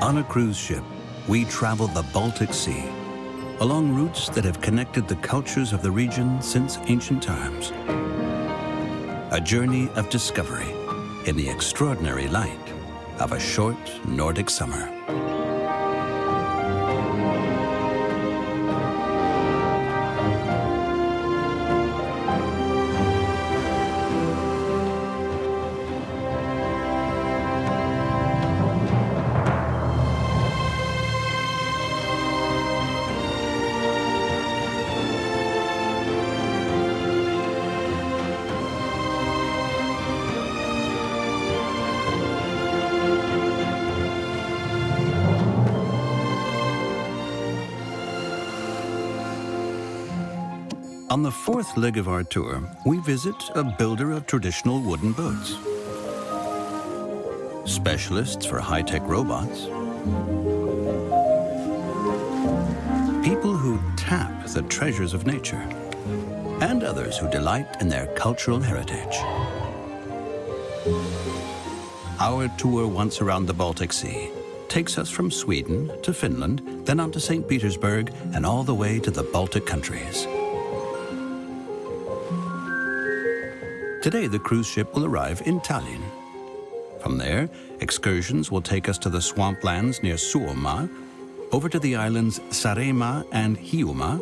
On a cruise ship, we travel the Baltic Sea, along routes that have connected the cultures of the region since ancient times. A journey of discovery in the extraordinary light of a short Nordic summer. On the fourth leg of our tour, we visit a builder of traditional wooden boats. Specialists for high-tech robots. People who tap the treasures of nature. And others who delight in their cultural heritage. Our tour once around the Baltic Sea takes us from Sweden to Finland, then on to St. Petersburg, and all the way to the Baltic countries. Today, the cruise ship will arrive in Tallinn. From there, excursions will take us to the swamplands near Saaremaa, over to the islands Saaremaa and Hiiumaa,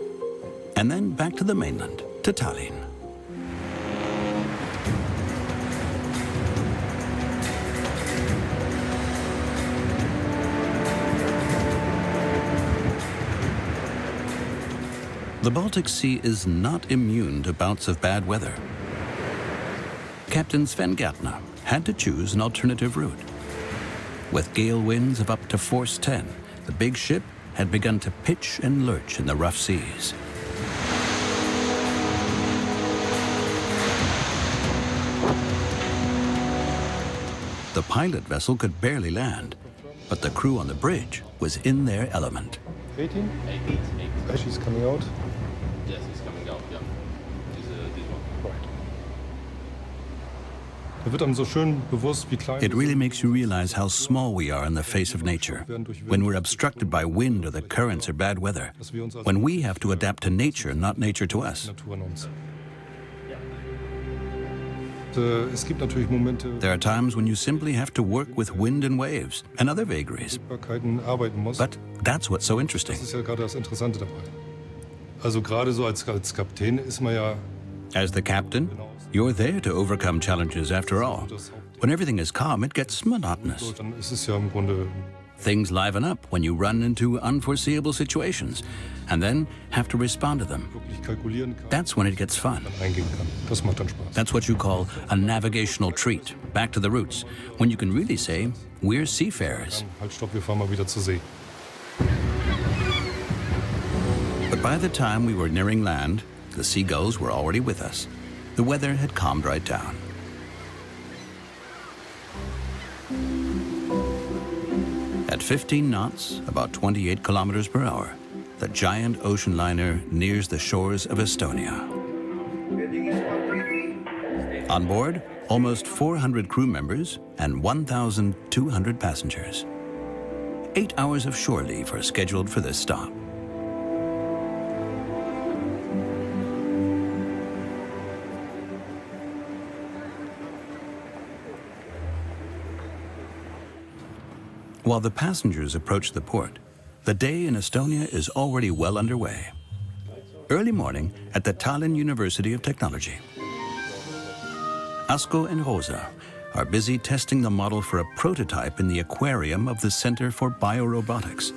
and then back to the mainland, to Tallinn. The Baltic Sea is not immune to bouts of bad weather. Captain Sven Gertner had to choose an alternative route. With gale winds of up to force 10, the big ship had begun to pitch and lurch in the rough seas. The pilot vessel could barely land, but the crew on the bridge was in their element. 18? 18. She's coming out? Yes, he's coming out, yeah. This one. Right. It really makes you realize how small we are in the face of nature. When we're obstructed by wind or the currents or bad weather. When we have to adapt to nature, not nature to us. There are times when you simply have to work with wind and waves and other vagaries. But that's what's so interesting. As the captain, you're there to overcome challenges after all. When everything is calm, it gets monotonous. Things liven up when you run into unforeseeable situations and then have to respond to them. That's when it gets fun. That's what you call a navigational treat, back to the roots, when you can really say, we're seafarers. But by the time we were nearing land, the seagulls were already with us. The weather had calmed right down. At 15 knots, about 28 kilometers per hour, the giant ocean liner nears the shores of Estonia. On board, almost 400 crew members and 1,200 passengers. 8 hours of shore leave are scheduled for this stop. While the passengers approach the port, the day in Estonia is already well underway. Early morning at the Tallinn University of Technology. Asko and Rosa are busy testing the model for a prototype in the aquarium of the Center for Biorobotics,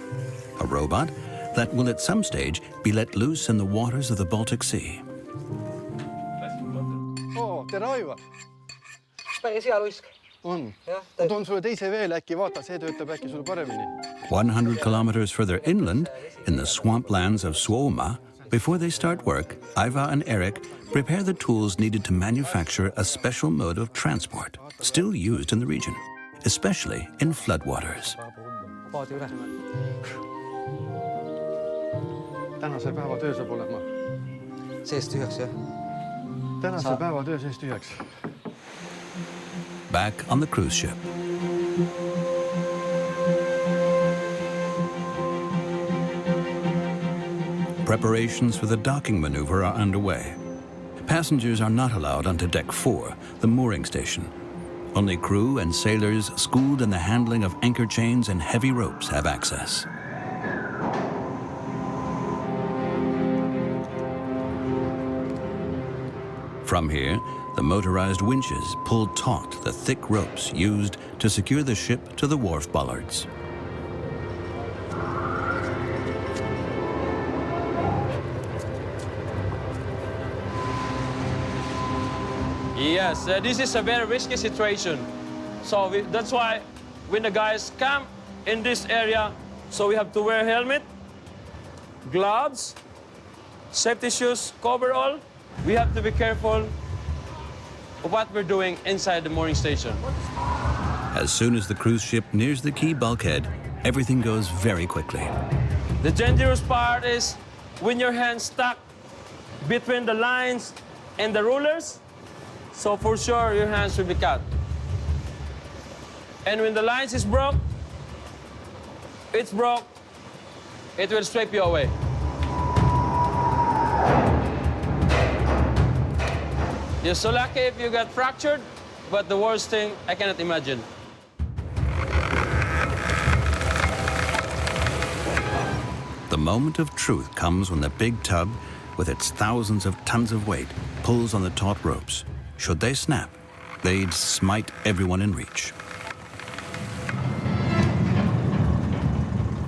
a robot that will at some stage be let loose in the waters of the Baltic Sea. Oh, tere Aivar! Päris hea luisk. On. Ma toon sulle teise veel äkki, vaata, see töötab äkki sulle paremini. 100 kilometers further inland, in the swamplands of Saaremaa, before they start work, Iva and Eric prepare the tools needed to manufacture a special mode of transport, still used in the region, especially in floodwaters. Tänase päeva töö saab olema. Seest tühjaks, jah? Tänase päeva töö seest tühjaks. Back on the cruise ship. preparations for the docking maneuver are underway. Passengers are not allowed onto Deck 4, the mooring station. Only crew and sailors schooled in the handling of anchor chains and heavy ropes have access. From here, the motorized winches pull taut the thick ropes used to secure the ship to the wharf bollards. Yes, this is a very risky situation. So that's why when the guys come in this area, so we have to wear helmet, gloves, safety shoes, coverall. We have to be careful of what we're doing inside the mooring station. As soon as the cruise ship nears the quay bulkhead, everything goes very quickly. The dangerous part is when your hand's stuck between the lines and the rulers, so for sure your hands will be cut. And when the lines is broke, it will sweep you away. You're so lucky if you got fractured, but the worst thing, I cannot imagine. The moment of truth comes when the big tug, with its thousands of tons of weight, pulls on the taut ropes. Should they snap, they'd smite everyone in reach.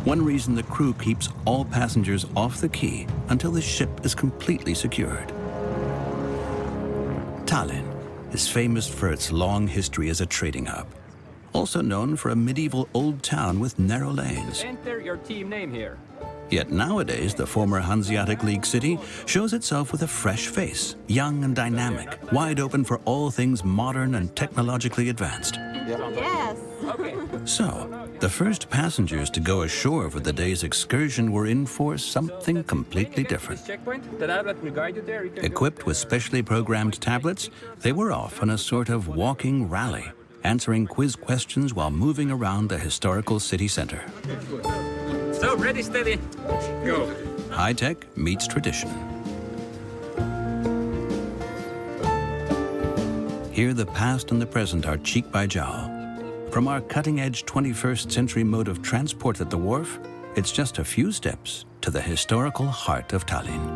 One reason the crew keeps all passengers off the quay until the ship is completely secured. Tallinn is famous for its long history as a trading hub, also known for a medieval old town with narrow lanes. Enter your team name here. Yet nowadays, the former Hanseatic League city shows itself with a fresh face, young and dynamic, wide open for all things modern and technologically advanced. Yes. So, the first passengers to go ashore for the day's excursion were in for something completely different. Checkpoint. The tablet will guide you there. You can Equipped with specially programmed tablets, they were off on a sort of walking rally, answering quiz questions while moving around the historical city center. So, ready, steady, go. High-tech meets tradition. Here the past and the present are cheek by jowl. From our cutting-edge 21st century mode of transport at the wharf, it's just a few steps to the historical heart of Tallinn.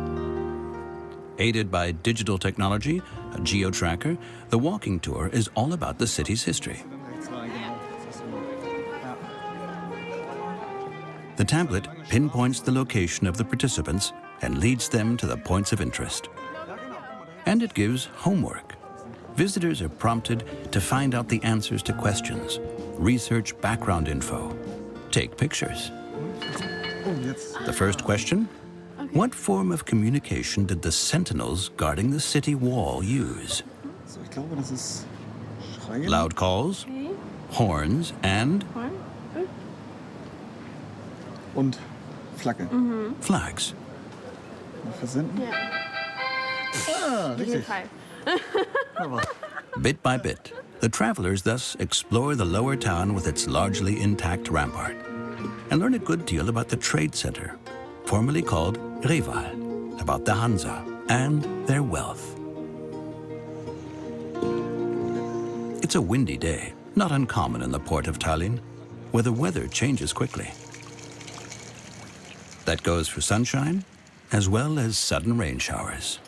Aided by digital technology, a geo-tracker, the walking tour is all about the city's history. The tablet pinpoints the location of the participants and leads them to the points of interest. And it gives homework. Visitors are prompted to find out the answers to questions, research background info, take pictures. The first question, what form of communication did the sentinels guarding the city wall use? Loud calls, horns, and Und Flagge. flags. Versenden? Ja. Richtig. Bit by bit, the travelers thus explore the lower town with its largely intact rampart and learn a good deal about the trade center, formerly called Reval, about the Hansa and their wealth. It's a windy day, not uncommon in the port of Tallinn, where the weather changes quickly. That goes for sunshine as well as sudden rain showers.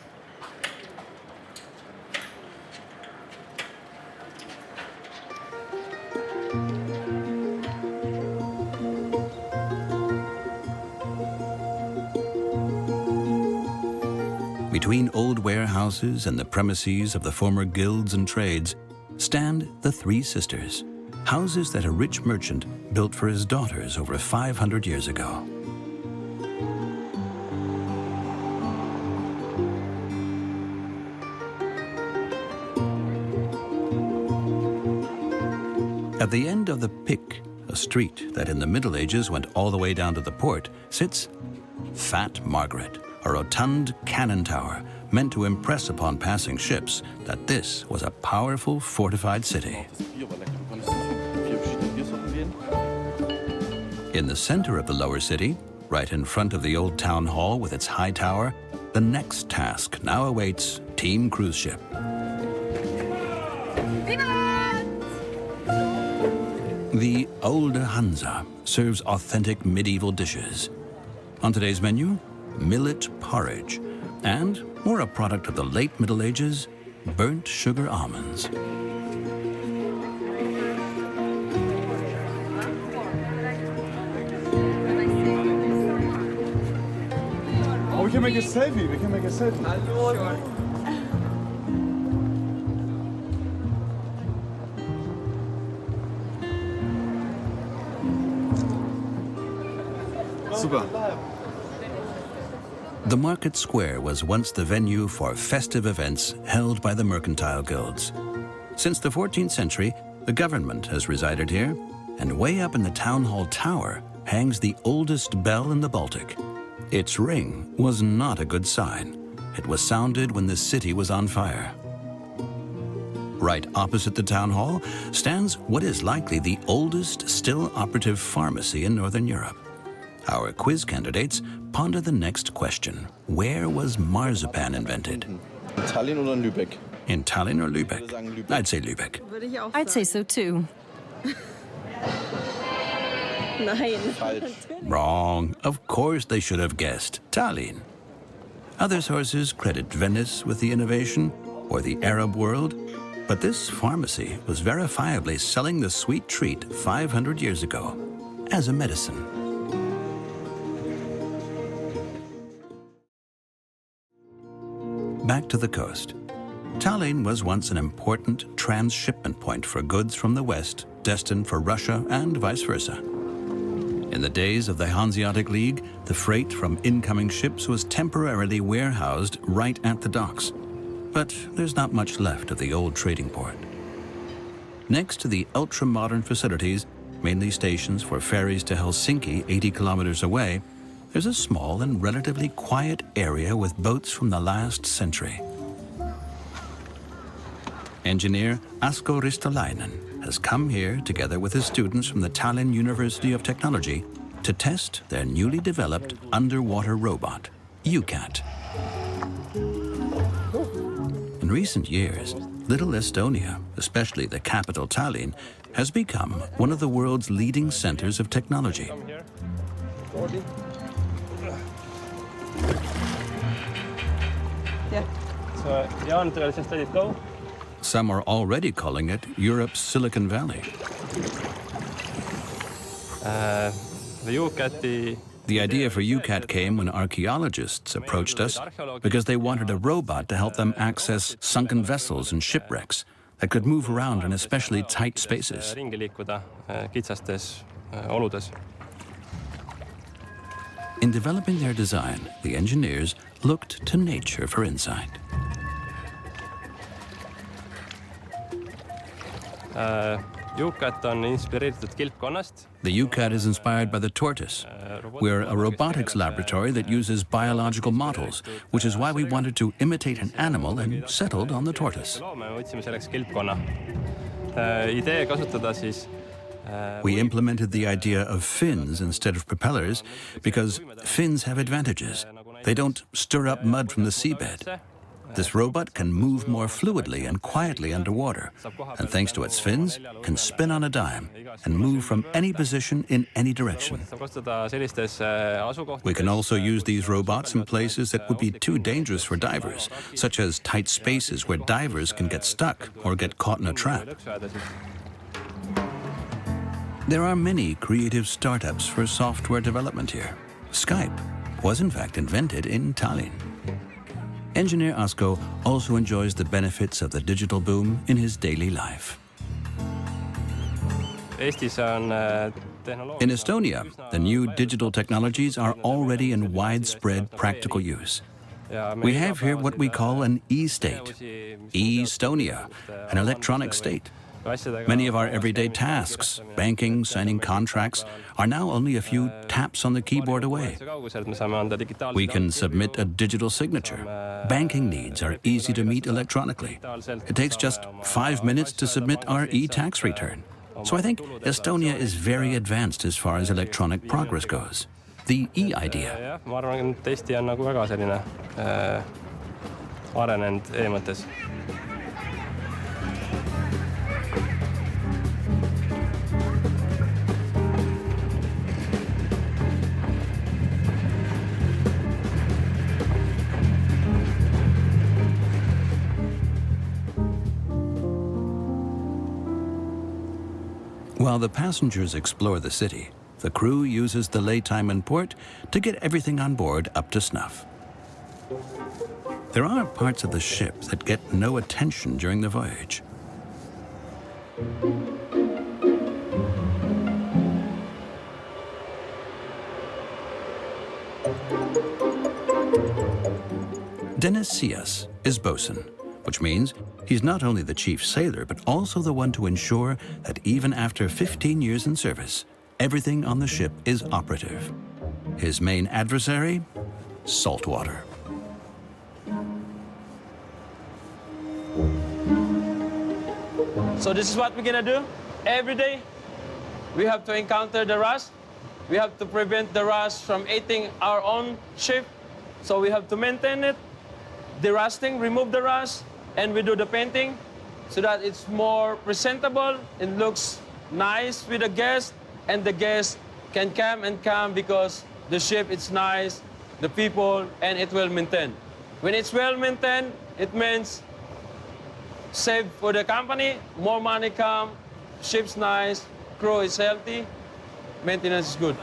Between old warehouses and the premises of the former guilds and trades stand the Three Sisters, houses that a rich merchant built for his daughters over 500 years ago. At the end of the Pick, a street that in the Middle Ages went all the way down to the port, sits Fat Margaret, a rotund cannon tower meant to impress upon passing ships that this was a powerful fortified city. In the center of the lower city, Right in front of the old town hall with its high tower, the next task now awaits Team Cruise Ship. The Olde Hansa serves authentic medieval dishes. On today's menu, millet porridge, and, more a product of the late Middle Ages, burnt sugar almonds. Oh, we can make a selfie. We can make a selfie. Super. The market square was once the venue for festive events held by the mercantile guilds. Since the 14th century, the government has resided here, and way up in the town hall tower hangs the oldest bell in the Baltic. Its ring was not a good sign. It was sounded when the city was on fire. Right opposite the town hall stands what is likely the oldest still operative pharmacy in Northern Europe. Our quiz candidates ponder the next question. Where was marzipan invented? Tallinn or Lübeck? In Tallinn or Lübeck? I'd say Lübeck. I'd say so too. Wrong. Of course they should have guessed Tallinn. Other sources credit Venice with the innovation or the Arab world, but this pharmacy was verifiably selling the sweet treat 500 years ago as a medicine. Back to the coast. Tallinn was once an important transshipment point for goods from the west destined for Russia and vice versa. In the days of the Hanseatic League, the freight from incoming ships was temporarily warehoused right at the docks. But there's not much left of the old trading port. Next to the ultra-modern facilities, mainly stations for ferries to Helsinki 80 kilometers away, there's a small and relatively quiet area with boats from the last century. Engineer Asko Ristolainen has come here together with his students from the Tallinn University of Technology to test their newly developed underwater robot, UCAT. In recent years, little Estonia, especially the capital Tallinn, has become one of the world's leading centers of technology. Yeah. So, untold studies go. Some are already calling it Europe's Silicon Valley. The idea for UCAT came when archaeologists approached us because they wanted a robot to help them access sunken vessels and shipwrecks that could move around in especially tight spaces. In developing their design, the engineers looked to nature for insight. The UCAT is inspired by the tortoise. We're a robotics laboratory that uses biological models, which is why we wanted to imitate an animal and settled on the tortoise. We implemented the idea of fins instead of propellers because fins have advantages. They don't stir up mud from the seabed. This robot can move more fluidly and quietly underwater, and thanks to its fins, can spin on a dime and move from any position in any direction. We can also use these robots in places that would be too dangerous for divers, such as tight spaces where divers can get stuck or get caught in a trap. There are many creative startups for software development here. Skype was in fact invented in Tallinn. Engineer Asko also enjoys the benefits of the digital boom in his daily life. In Estonia, the new digital technologies are already in widespread practical use. We have here what we call an e-state, Estonia, an electronic state. Many of our everyday tasks, banking, signing contracts, are now only a few taps on the keyboard away. We can submit a digital signature. Banking needs are easy to meet electronically. It takes just 5 minutes to submit our e-tax return. So I think Estonia is very advanced as far as electronic progress goes. the E-idea. jah, ma arvan, et Eesti on nagu väga selline arenenud e-mõttes. While the passengers explore the city, the crew uses the lay time in port to get everything on board up to snuff. There are parts of the ship that get no attention during the voyage. Denisias is bosun, which means he's not only the chief sailor, but also the one to ensure that even after 15 years in service, everything on the ship is operative. His main adversary? Saltwater. So this is what we're gonna do. Every day, we have to encounter the rust. We have to prevent the rust from eating our own ship. So we have to maintain it, derusting, remove the rust, and we do the painting so that it's more presentable. It looks nice with the guest, and the guest can come because the ship is nice, the people, and it will maintain. When it's well maintained, it means save for the company, more money come, ship's nice, crew is healthy, maintenance is good.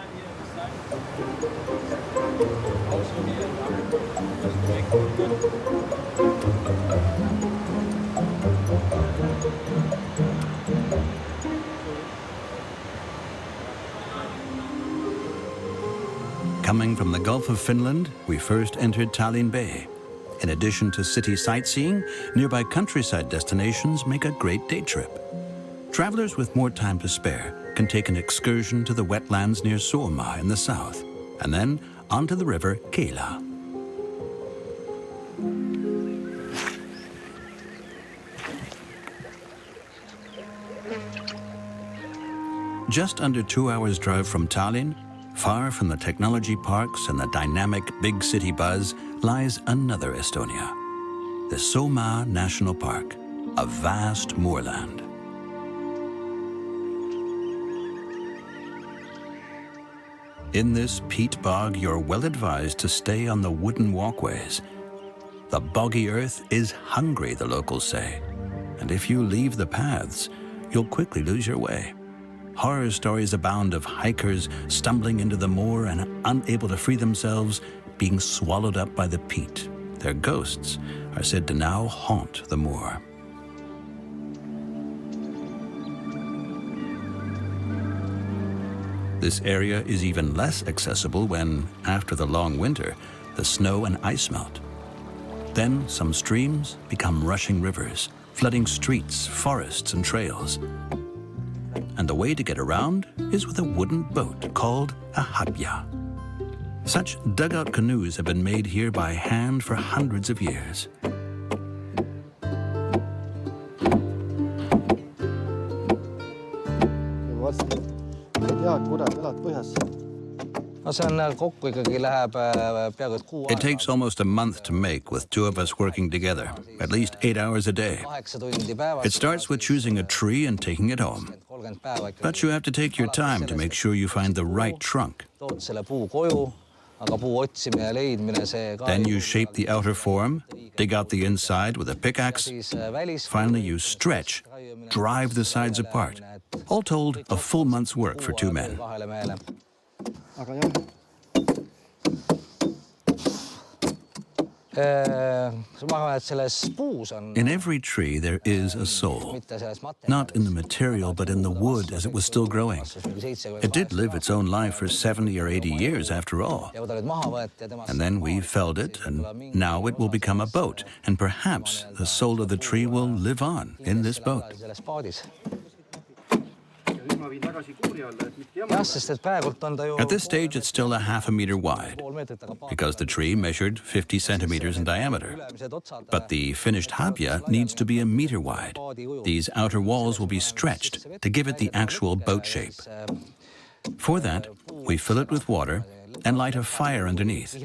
Coming from the Gulf of Finland, we first entered Tallinn Bay. In addition to city sightseeing, nearby countryside destinations make a great day trip. Travelers with more time to spare can take an excursion to the wetlands near Saaremaa in the south, and then onto the river Keila. Just under 2 hours' drive from Tallinn, far from the technology parks and the dynamic big city buzz, lies another Estonia, the Saaremaa National Park, a vast moorland. In this peat bog, you're well advised to stay on the wooden walkways. The boggy earth is hungry, the locals say, and if you leave the paths, you'll quickly lose your way. Horror stories abound of hikers stumbling into the moor and unable to free themselves, being swallowed up by the peat. Their ghosts are said to now haunt the moor. This area is even less accessible when, after the long winter, the snow and ice melt. Then some streams become rushing rivers, flooding streets, forests, and trails. And the way to get around is with a wooden boat called a habja. Such dugout canoes have been made here by hand for hundreds of years. It takes almost a month to make with two of us working together, at least 8 hours a day. It starts with choosing a tree and taking it home. But you have to take your time to make sure you find the right trunk. Then you shape the outer form, dig out the inside with a pickaxe. Finally, you stretch, drive the sides apart. All told, a full month's work for two men. In every tree there is a soul, not in the material but in the wood as it was still growing. It did live its own life for 70 or 80 years after all. And then we felled it, and now it will become a boat, and perhaps the soul of the tree will live on in this boat. At this stage, it's still a half a meter wide, because the tree measured 50 centimeters in diameter. But the finished habja needs to be a meter wide. These outer walls will be stretched to give it the actual boat shape. For that, we fill it with water and light a fire underneath.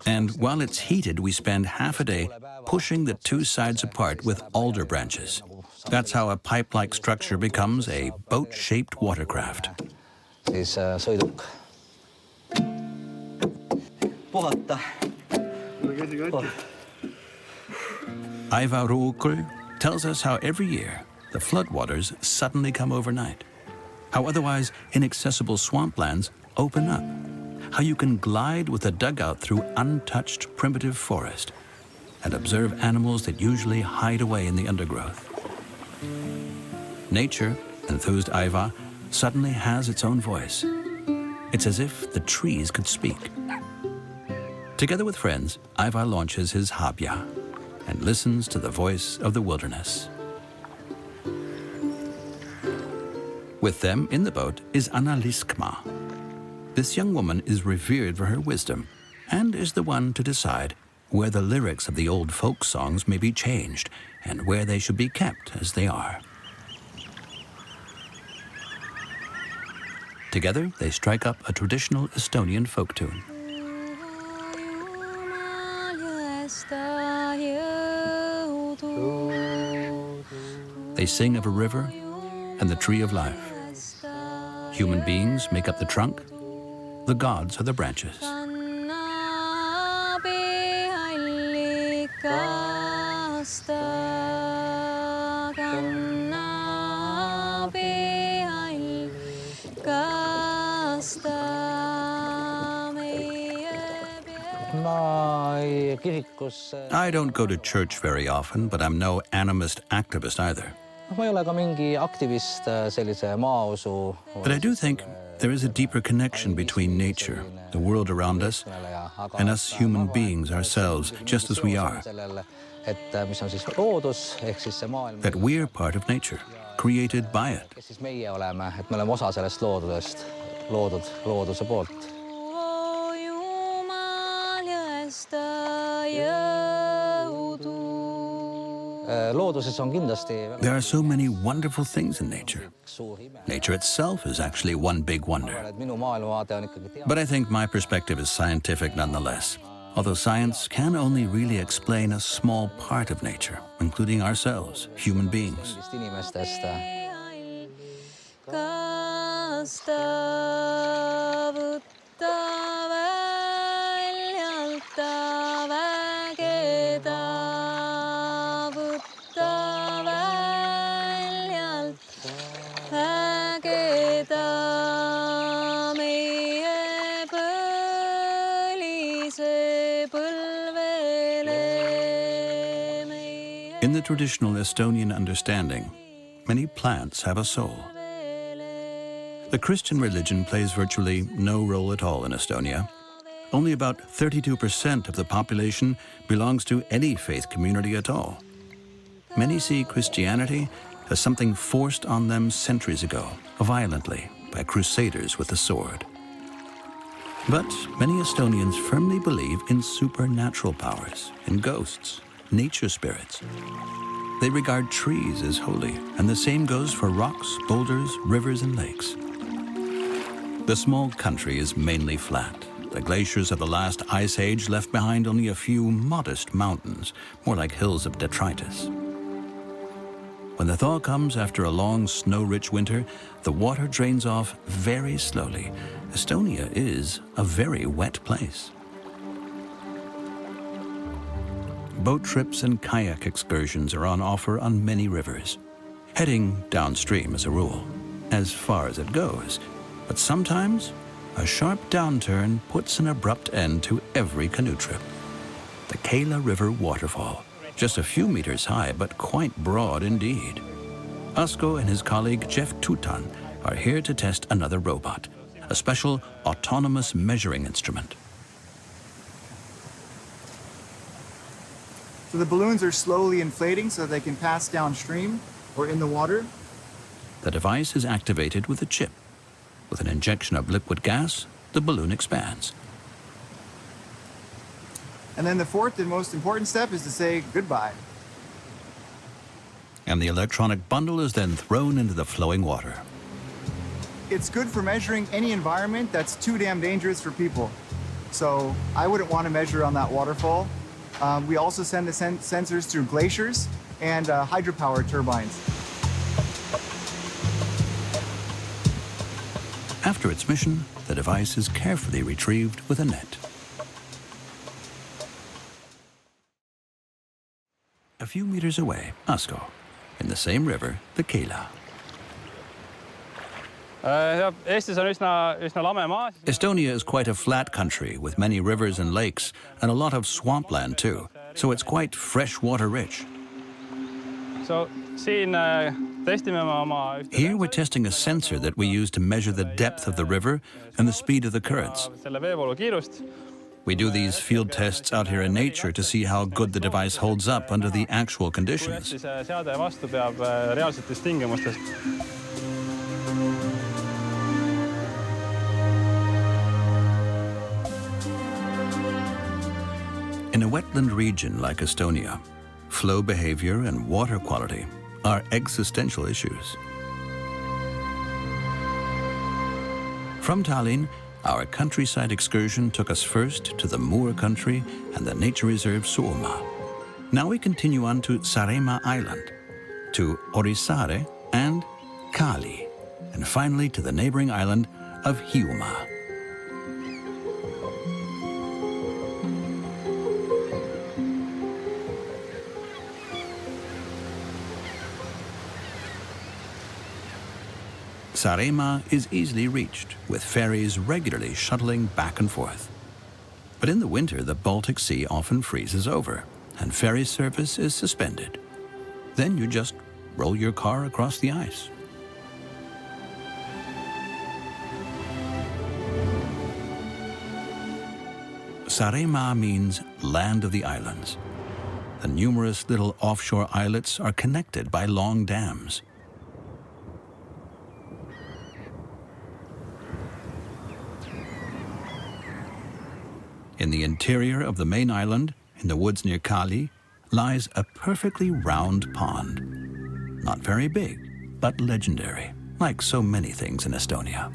And while it's heated, we spend half a day pushing the two sides apart with alder branches. That's how a pipe-like structure becomes a boat-shaped watercraft. Siis sõiduk. Puhata. Aiva Ruukul tells us how every year the floodwaters suddenly come overnight, how otherwise inaccessible swamplands open up, how you can glide with a dugout through untouched primitive forest and observe animals that usually hide away in the undergrowth. Nature, enthused Aiva, suddenly has its own voice. It's as if the trees could speak. Together with friends, Aiva launches his habya and listens to the voice of the wilderness. With them in the boat is Anna Liskma. This young woman is revered for her wisdom and is the one to decide where the lyrics of the old folk songs may be changed and where they should be kept as they are. Together, they strike up a traditional Estonian folk tune. They sing of a river and the tree of life. Human beings make up the trunk, the gods are the branches. I don't go to church very often, but I'm no animist activist either. But I do think there is a deeper connection between nature, the world around us, and us human beings ourselves, just as we are. That we're part of nature, created by it. There are so many wonderful things in nature. Nature itself is actually one big wonder. But I think my perspective is scientific nonetheless, although science can only really explain a small part of nature, including ourselves, human beings. In the traditional Estonian understanding, many plants have a soul. The Christian religion plays virtually no role at all in Estonia. Only about 32% of the population belongs to any faith community at all. Many see Christianity as something forced on them centuries ago, violently, by crusaders with the sword. But many Estonians firmly believe in supernatural powers, in ghosts, nature spirits. They regard trees as holy, and the same goes for rocks, boulders, rivers, and lakes. The small country is mainly flat. The glaciers of the last ice age left behind only a few modest mountains, more like hills of detritus. When the thaw comes after a long snow-rich winter, the water drains off very slowly. Estonia is a very wet place. Boat trips and kayak excursions are on offer on many rivers, heading downstream as a rule, as far as it goes. But sometimes, a sharp downturn puts an abrupt end to every canoe trip. The Keila River waterfall, just a few meters high, but quite broad indeed. Asko and his colleague Jeff Tutan are here to test another robot, a special autonomous measuring instrument. So the balloons are slowly inflating so they can pass downstream or in the water. The device is activated with a chip. With an injection of liquid gas, the balloon expands. And then the fourth and most important step is to say goodbye. And the electronic bundle is then thrown into the flowing water. It's good for measuring any environment that's too damn dangerous for people. so I wouldn't want to measure on that waterfall. We also send the sensors through glaciers and hydropower turbines. After its mission, the device is carefully retrieved with a net. A few meters away, Asko. In the same river, the Keila. Estonia is quite a flat country with many rivers and lakes and a lot of swampland too, so it's quite freshwater rich. Here we're testing a sensor that we use to measure the depth of the river and the speed of the currents. We do these field tests out here in nature to see how good the device holds up under the actual conditions. In a wetland region like Estonia, flow behavior and water quality are existential issues. From Tallinn, our countryside excursion took us first to the moor country and the nature reserve Saaremaa. Now we continue on to Saaremaa Island, to Orissaare and Kali, and finally to the neighboring island of Hiiumaa. Saaremaa is easily reached, with ferries regularly shuttling back and forth. But in the winter, the Baltic Sea often freezes over, and ferry service is suspended. Then you just roll your car across the ice. Saaremaa means land of the islands. The numerous little offshore islets are connected by long dams. In the interior of the main island, in the woods near Kali, lies a perfectly round pond. Not very big, but legendary, like so many things in Estonia.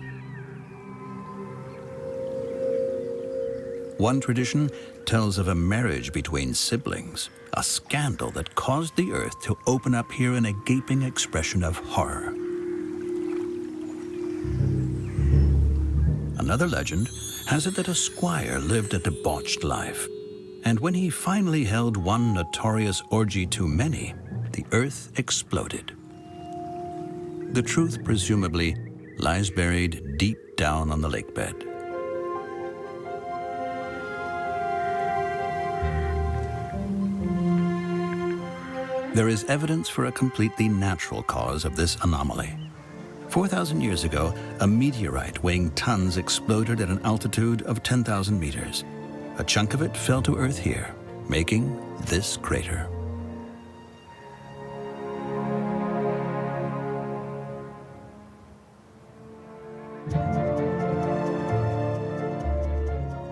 One tradition tells of a marriage between siblings, a scandal that caused the earth to open up here in a gaping expression of horror. Another legend has it that a squire lived a debauched life, and when he finally held one notorious orgy too many, the earth exploded. The truth, presumably, lies buried deep down on the lakebed. There is evidence for a completely natural cause of this anomaly. 4,000 years ago, a meteorite weighing tons exploded at an altitude of 10,000 meters. A chunk of it fell to Earth here, making this crater.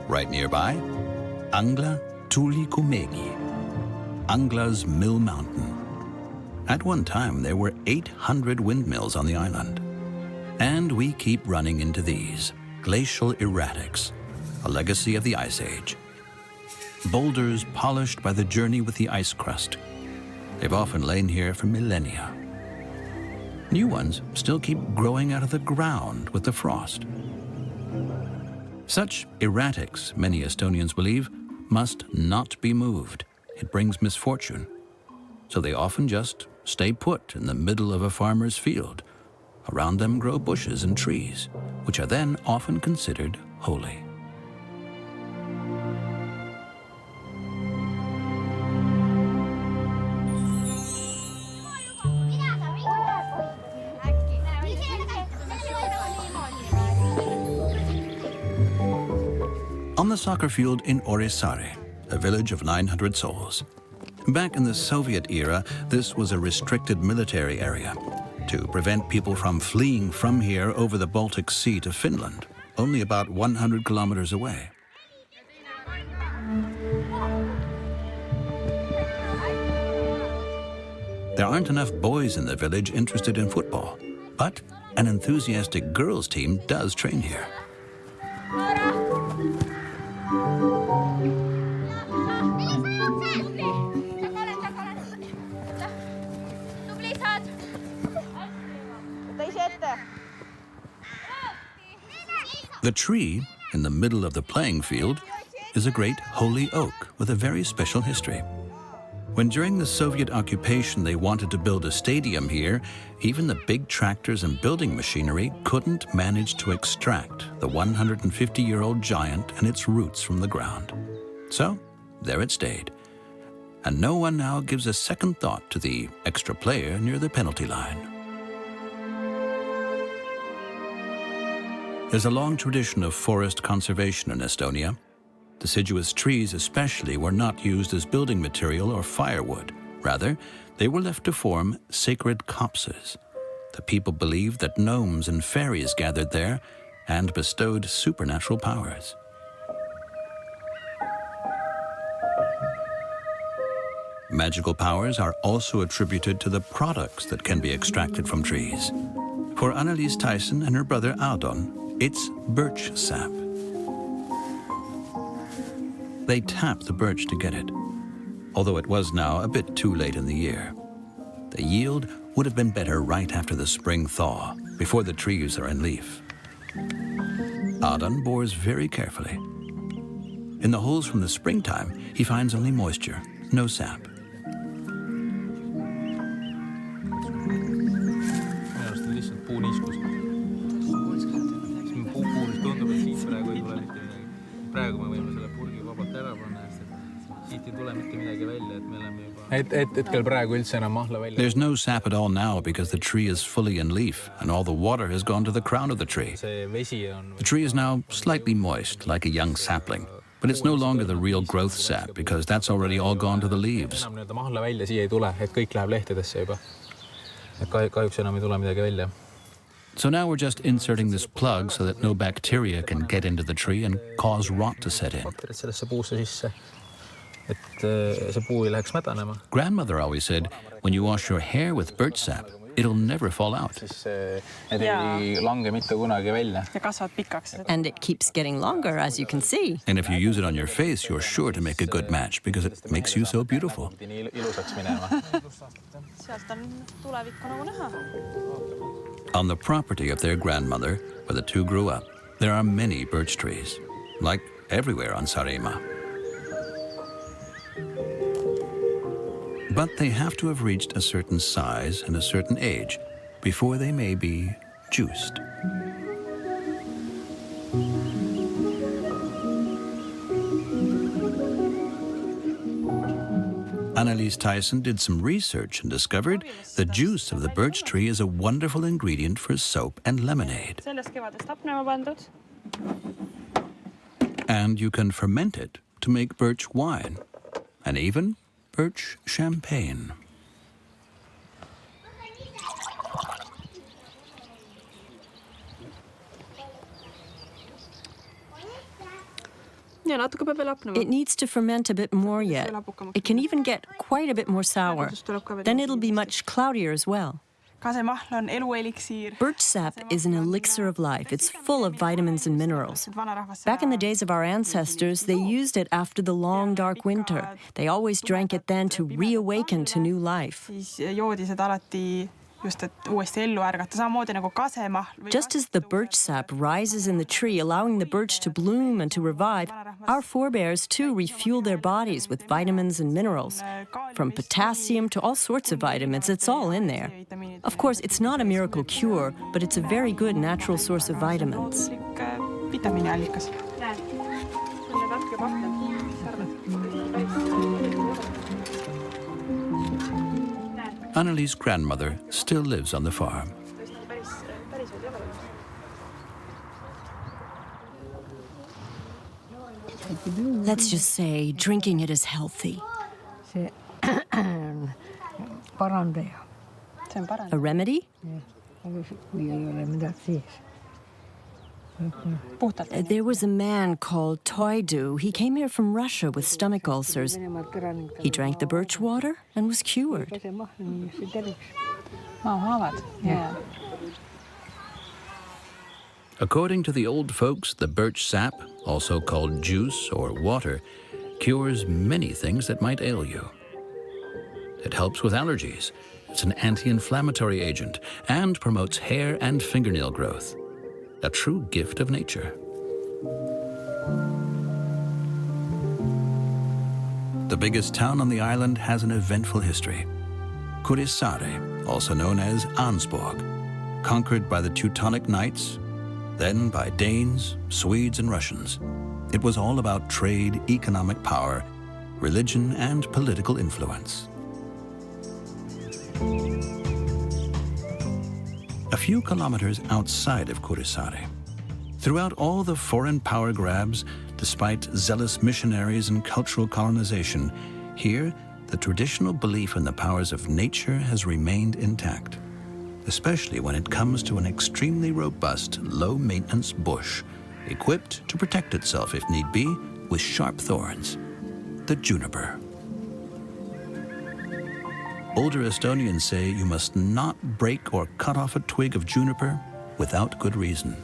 Right nearby, Angla Tuulikumegi, Angla's Mill Mountain. At one time, there were 800 windmills on the island. And we keep running into these, glacial erratics, a legacy of the Ice Age. Boulders polished by the journey with the ice crust. They've often lain here for millennia. New ones still keep growing out of the ground with the frost. Such erratics, many Estonians believe, must not be moved. It brings misfortune. So they often just stay put in the middle of a farmer's field. Around them grow bushes and trees, which are then often considered holy. On the soccer field in Orissaare, a village of 900 souls. Back in the Soviet era, this was a restricted military area to prevent people from fleeing from here over the Baltic Sea to Finland, only about 100 kilometers away. There aren't enough boys in the village interested in football, but an enthusiastic girls' team does train here. The tree in the middle of the playing field is a great holy oak with a very special history. When during the Soviet occupation they wanted to build a stadium here, even the big tractors and building machinery couldn't manage to extract the 150-year-old giant and its roots from the ground. So there it stayed. And no one now gives a second thought to the extra player near the penalty line. There's a long tradition of forest conservation in Estonia. Deciduous trees especially were not used as building material or firewood. Rather, they were left to form sacred copses. The people believed that gnomes and fairies gathered there and bestowed supernatural powers. Magical powers are also attributed to the products that can be extracted from trees. For Annelies Tyson and her brother Adon, it's birch sap. They tap the birch to get it, although it was now a bit too late in the year. The yield would have been better right after the spring thaw, before the trees are in leaf. Adon bores very carefully. In the holes from the springtime, he finds only moisture, no sap. There's no sap at all now because the tree is fully in leaf and all the water has gone to the crown of the tree. The tree is now slightly moist, like a young sapling, but it's no longer the real growth sap because that's already all gone to the leaves. So now we're just inserting this plug so that no bacteria can get into the tree and cause rot to set in. Grandmother always said, when you wash your hair with birch sap, it'll never fall out. And it keeps getting longer, as you can see. And if you use it on your face, you're sure to make a good match because it makes you so beautiful. On the property of their grandmother, where the two grew up, there are many birch trees, like everywhere on Saaremaa. But they have to have reached a certain size and a certain age before they may be juiced. Annelies Tyson did some research and discovered the juice of the birch tree is a wonderful ingredient for soap and lemonade. And you can ferment it to make birch wine and even birch champagne. It needs to ferment a bit more yet. It can even get quite a bit more sour. Then it'll be much cloudier as well. Birch sap is an elixir of life. It's full of vitamins and minerals. Back in the days of our ancestors, they used it after the long, dark winter. They always drank it then to reawaken to new life. Just as the birch sap rises in the tree, allowing the birch to bloom and to revive, our forebears too refuel their bodies with vitamins and minerals. From potassium to all sorts of vitamins, it's all in there. Of course, it's not a miracle cure, but it's a very good natural source of vitamins. Annelies' grandmother still lives on the farm. Let's just say drinking it is healthy. A remedy? There was a man called Toidu. He came here from Russia with stomach ulcers. He drank the birch water and was cured. According to the old folks, the birch sap, also called juice or water, cures many things that might ail you. It helps with allergies. It's an anti-inflammatory agent and promotes hair and fingernail growth. A true gift of nature. The biggest town on the island has an eventful history. Kuressaare, also known as Ansborg, conquered by the Teutonic Knights, then by Danes, Swedes, and Russians. It was all about trade, economic power, religion, and political influence. A few kilometers outside of Kuressaare, throughout all the foreign power grabs, despite zealous missionaries and cultural colonization, here the traditional belief in the powers of nature has remained intact, especially when it comes to an extremely robust, low-maintenance bush, equipped to protect itself, if need be, with sharp thorns, the juniper. Older Estonians say you must not break or cut off a twig of juniper without good reason.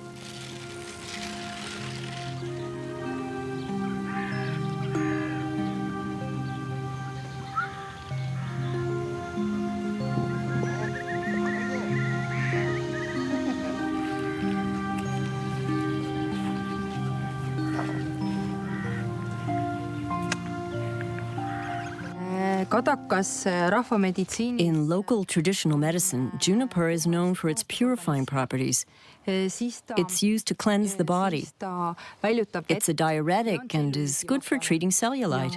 In local traditional medicine, juniper is known for its purifying properties. It's used to cleanse the body. It's a diuretic and is good for treating cellulite.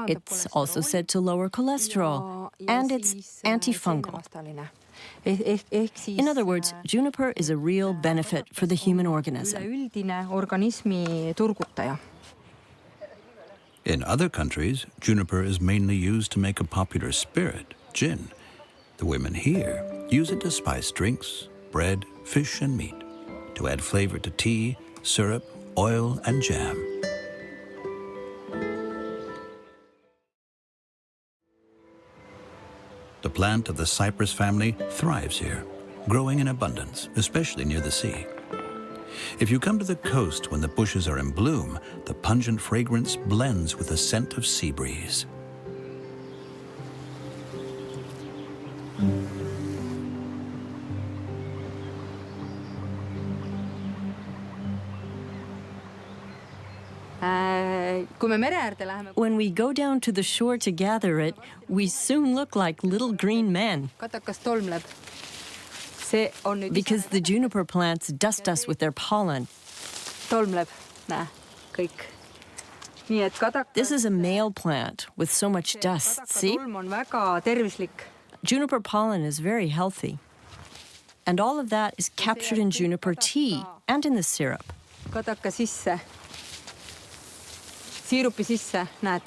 It's also said to lower cholesterol, and it's antifungal. In other words, juniper is a real benefit for the human organism. In other countries, juniper is mainly used to make a popular spirit, gin. The women here use it to spice drinks, bread, fish, and meat, to add flavor to tea, syrup, oil, and jam. The plant of the cypress family thrives here, growing in abundance, especially near the sea. If you come to the coast when the bushes are in bloom, the pungent fragrance blends with the scent of sea breeze. When we go down to the shore to gather it, we soon look like little green men. Because the juniper plants dust us with their pollen. This is a male plant with so much dust, see? Juniper pollen is very healthy. And all of that is captured in juniper tea and in the syrup. Siirupi sisse, näed.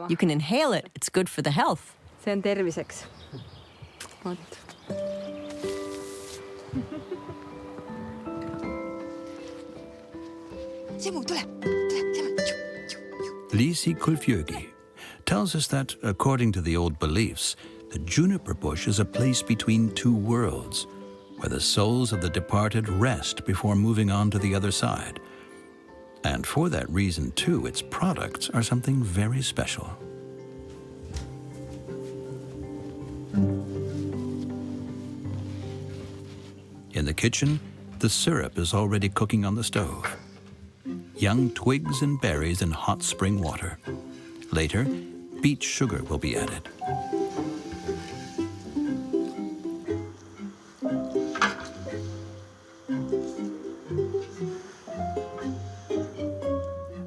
You can inhale it. It's good for the health. See on terviseks. Liisi Kulfjõgi tells us that, according to the old beliefs, the juniper bush is a place between two worlds, where the souls of the departed rest before moving on to the other side. And for that reason, too, its products are something very special. In the kitchen, the syrup is already cooking on the stove. Young twigs and berries in hot spring water. Later, beet sugar will be added.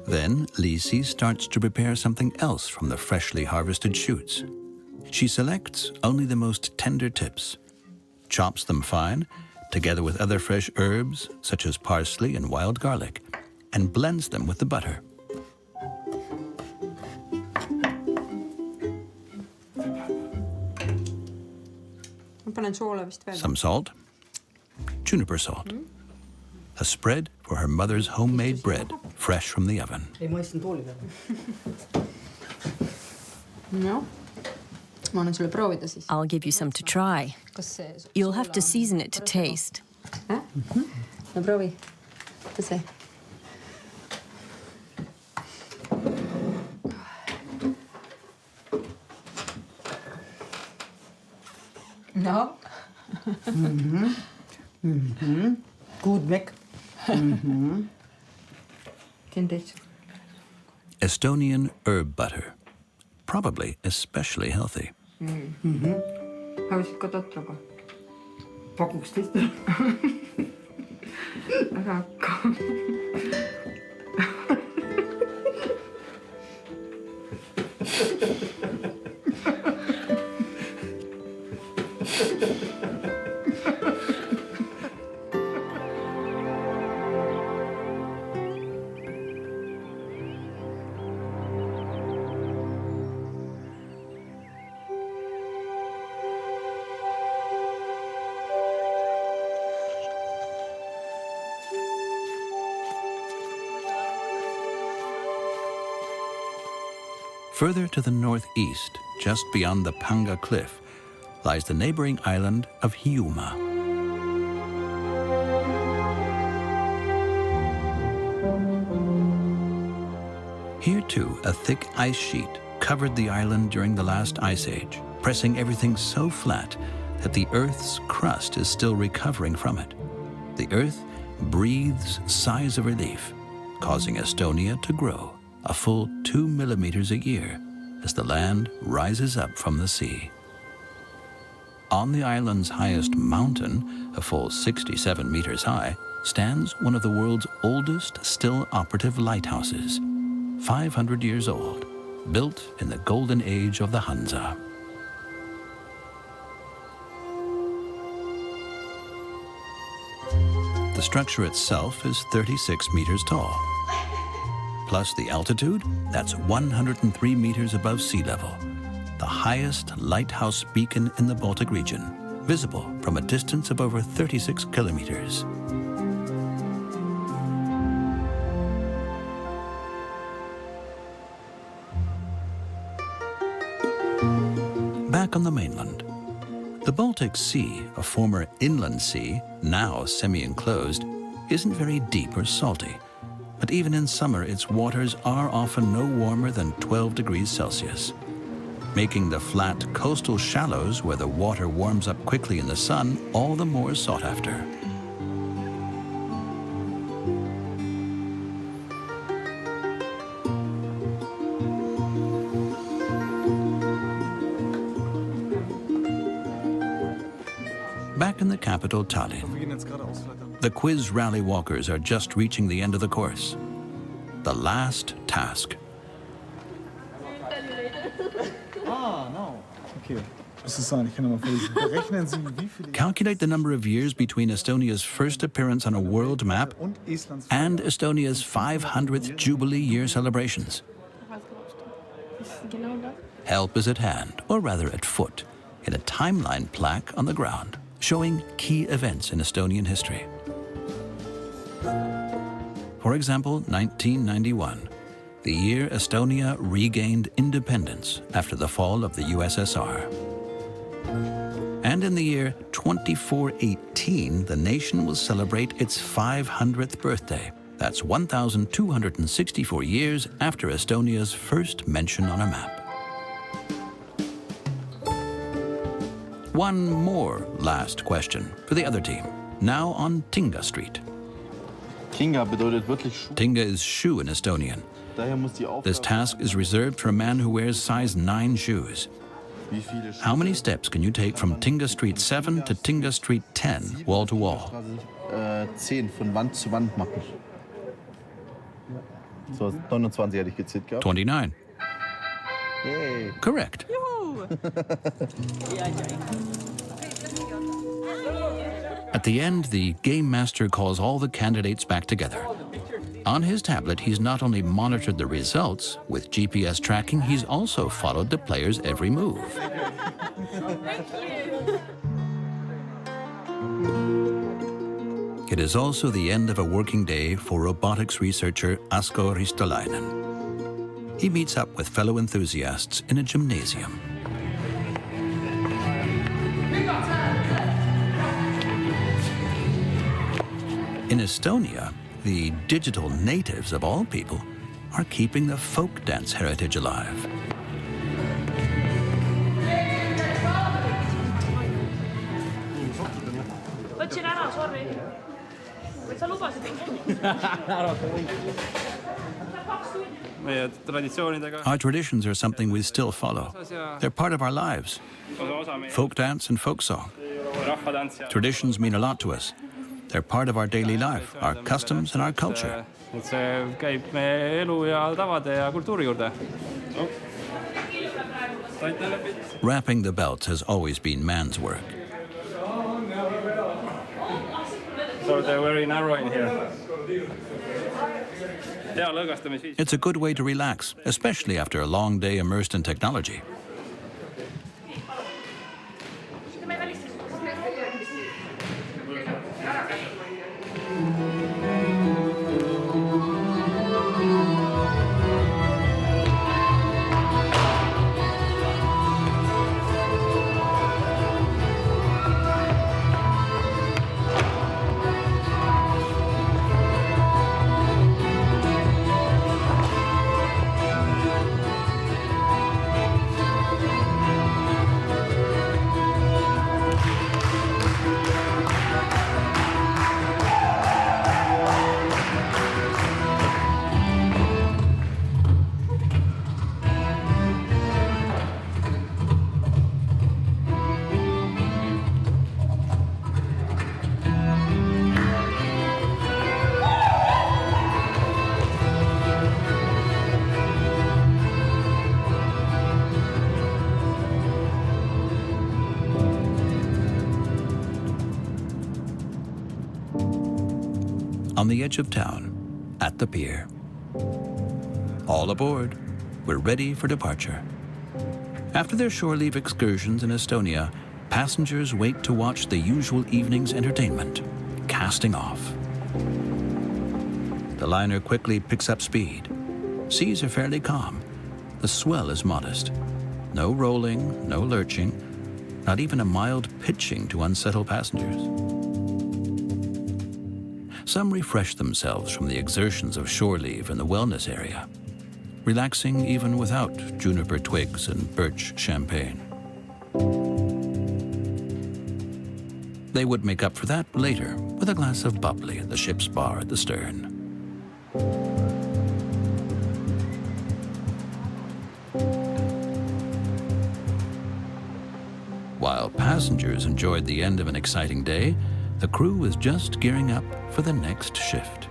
Then, Liisi starts to prepare something else from the freshly harvested shoots. She selects only the most tender tips, chops them fine, together with other fresh herbs, such as parsley and wild garlic, and blends them with the butter. Some salt, juniper salt. A spread for her mother's homemade bread, fresh from the oven. I'll give you some to try. You'll have to season it to taste. No proovi. Võta see. No. Good neck. Estonian herb butter, probably especially healthy. Haluaisit ka totraga? Pakuks teistele. Ära hakka. Further to the northeast, just beyond the Panga Cliff, lies the neighboring island of Hiiumaa. Here too, a thick ice sheet covered the island during the last ice age, pressing everything so flat that the Earth's crust is still recovering from it. The Earth breathes sighs of relief, causing Estonia to grow a full 2 millimeters a year as the land rises up from the sea. On the island's highest mountain, a full 67 meters high, stands one of the world's oldest still operative lighthouses, 500 years old, built in the golden age of the Hansa. The structure itself is 36 meters tall. Plus the altitude, that's 103 meters above sea level, the highest lighthouse beacon in the Baltic region, visible from a distance of over 36 kilometers. Back on the mainland, the Baltic Sea, a former inland sea, now semi-enclosed, isn't very deep or salty. But even in summer, its waters are often no warmer than 12 degrees Celsius, making the flat coastal shallows where the water warms up quickly in the sun all the more sought after. Back in the capital, Tallinn, the quiz rally walkers are just reaching the end of the course. The last task. Calculate the number of years between Estonia's first appearance on a world map and Estonia's 500th Jubilee year celebrations. Help is at hand, or rather at foot, in a timeline plaque on the ground, showing key events in Estonian history. For example, 1991, the year Estonia regained independence after the fall of the USSR. And in the year 2418, the nation will celebrate its 500th birthday. That's 1,264 years after Estonia's first mention on a map. One more last question for the other team, now on Tinga Street. Tinga is shoe in Estonian. This task is reserved for a man who wears size 9 shoes. How many steps can you take from Tinga Street 7 to Tinga Street 10, wall to wall? 10 von Wand zu Wand machen. So 29 hätte ich gezählt gehabt. 29. Yay. Correct. At the end, the game master calls all the candidates back together. On his tablet, he's not only monitored the results, with GPS tracking, he's also followed the players' every move. It is also the end of a working day for robotics researcher Asko Ristolainen. He meets up with fellow enthusiasts in a gymnasium. In Estonia, the digital natives of all people are keeping the folk dance heritage alive. Our traditions are something we still follow. They're part of our lives. Folk dance and folk song. Traditions mean a lot to us. They're part of our daily life, our customs and our culture. Wrapping the belts has always been man's work. So they're very narrow in here. It's a good way to relax, especially after a long day immersed in technology. On the edge of town, at the pier. All aboard, we're ready for departure. After their shore leave excursions in Estonia, passengers wait to watch the usual evening's entertainment, casting off. The liner quickly picks up speed. Seas are fairly calm. The swell is modest. No rolling, no lurching, not even a mild pitching to unsettle passengers. Some refresh themselves from the exertions of shore leave in the wellness area, relaxing even without juniper twigs and birch champagne. They would make up for that later with a glass of bubbly at the ship's bar at the stern. While passengers enjoyed the end of an exciting day, the crew was just gearing up for the next shift.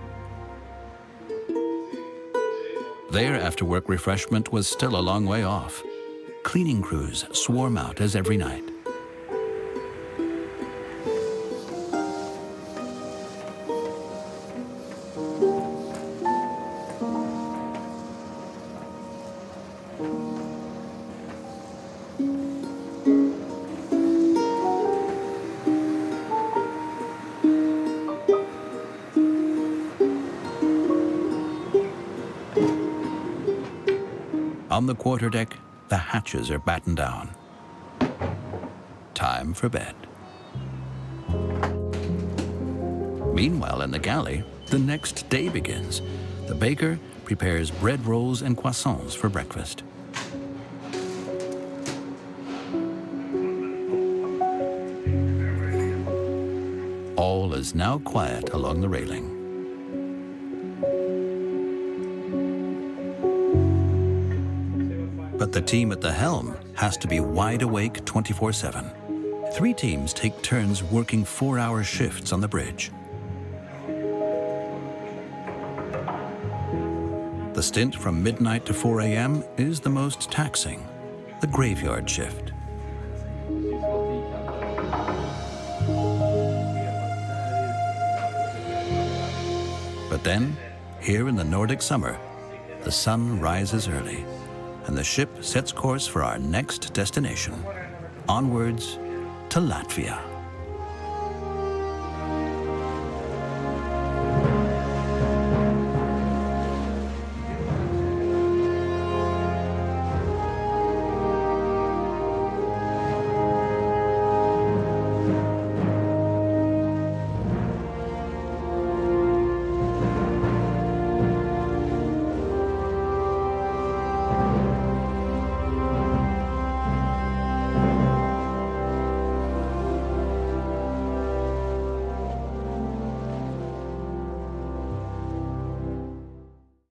Their after-work refreshment was still a long way off. Cleaning crews swarm out as every night. On the quarterdeck, the hatches are battened down. Time for bed. Meanwhile, in the galley, the next day begins. The baker prepares bread rolls and croissants for breakfast. All is now quiet along the railing. But the team at the helm has to be wide awake 24/7. 3 teams take turns working 4-hour shifts on the bridge. The stint from midnight to 4 a.m. is the most taxing, the graveyard shift. But then, here in the Nordic summer, the sun rises early, and the ship sets course for our next destination, onwards to Latvia.